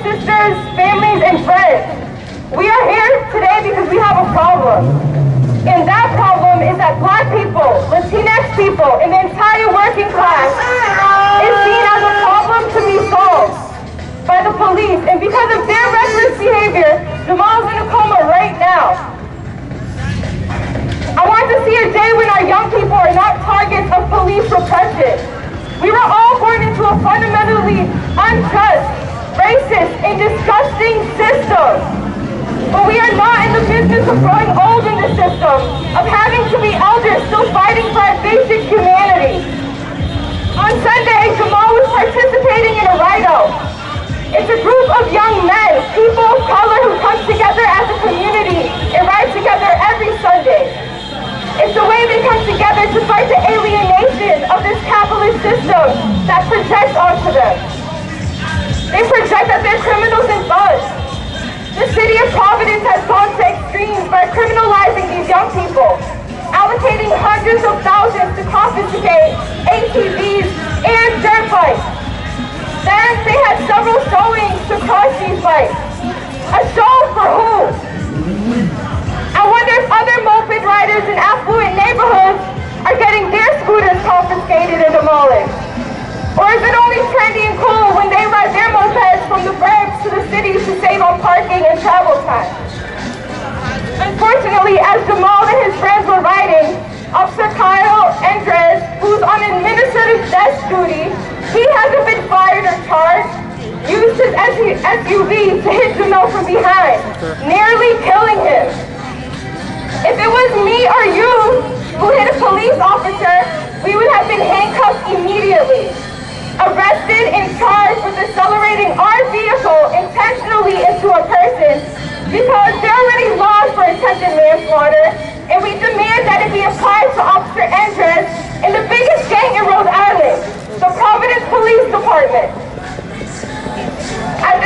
sisters, families, and friends. We are here today because we have a problem. And that problem is that Black people, Latinx people, and the entire working class is seen as a problem to be solved by the police. And because of their reckless behavior, Jhamal's in a coma right now. I want to see a day when our young people are not targets of police repression. We were all born into a fundamentally unjust, racist, and disgusting system. But we are not in the business of growing old in the system, of having to be elders still fighting for our basic humanity. On Sunday, Jhamal was participating in a ride-out. It's a group of young men, people of color who come together as a community and ride together every Sunday. It's the way they come together to fight the alienation of this capitalist system that projects onto them. They project that they're criminals and thugs. The city of Providence has gone to extremes by criminalizing these young people, allocating hundreds of thousands to confiscate ATVs and dirt bikes. Then they had several showings to crush these bikes. A show for who? I wonder if other moped riders in affluent neighborhoods are getting their scooters confiscated and demolished. Or is it only trendy and cool when they ride their mopeds from the burbs to the cities to save on parking and travel time? Unfortunately, as Jhamal and his friends were riding, Officer Kyle Endress, who's on administrative desk duty, he hasn't been fired or charged, used his SUV to hit Jhamal from behind, nearly killing him. If it was me or you who hit a police officer, we would have been handcuffed immediately, arrested and charged with accelerating our vehicle intentionally into a person because there are already laws for attempted manslaughter, and we demand that it be applied to Officer Endress and the biggest gang in Rhode Island, the Providence Police Department. I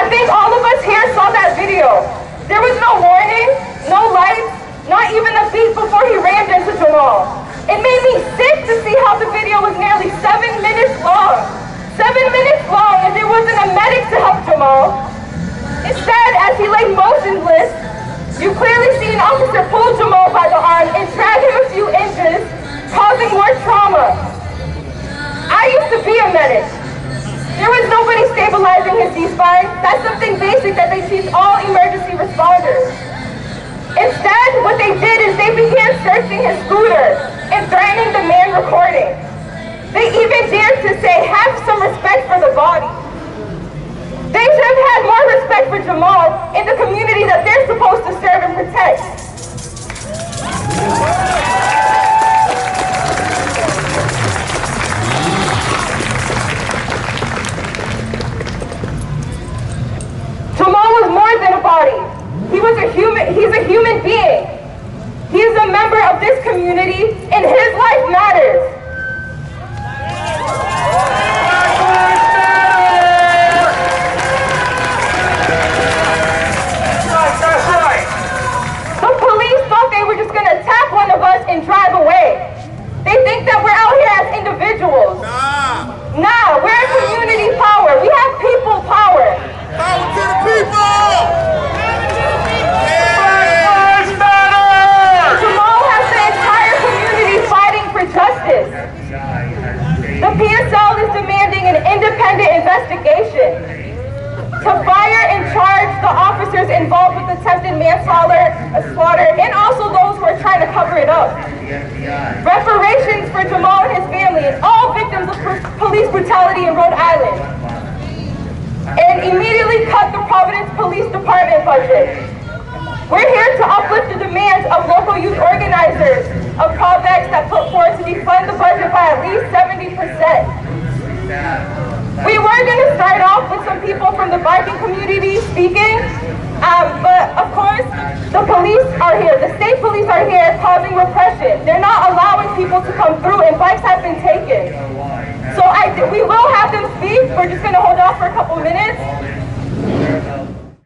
think all of us here saw that video. There was no warning, no lights, not even a beat before he rammed into Jhamal. It made me sick to see how the video was nearly 7 minutes long. 7 minutes long, and there wasn't a medic to help Jhamal. Instead, as he lay motionless, you clearly see an officer pull Jhamal by the arm and drag him a few inches, causing more trauma. I used to be a medic. There was nobody stabilizing his C-spine. That's something basic that they teach all emergency responders. Instead, what they did is they began searching his scooter and threatening the man recording. They even dared to say, have some respect for the body. They should have had more respect for Jhamal in the community that they're supposed to serve and protect. Jhamal was more than a body. He's a human being. He is a member of this community, and his life matters. That's right. The police thought they were just going to attack one of us and drive away. They think that we're out here as individuals. Nah, we're a community power. We have people power. Power to the people! Jhamal has the entire community fighting for justice. The PSL is demanding an independent investigation to fire and charge the officers involved with attempted manslaughter, and also those who are trying to cover it up. Reparations for Jhamal and his family and all victims of police brutality in Rhode Island. And immediately cut the Providence Police Department budget. We're here to uplift the demands of local youth organizers of projects that put forth to defund the budget by at least 70%. We were going to start off with some people from the biking community speaking, but of course, the police are here. The state police are here causing repression. They're not allowing people to come through, and bikes have been taken. So we will have them speak. We're just going to hold off for a couple minutes.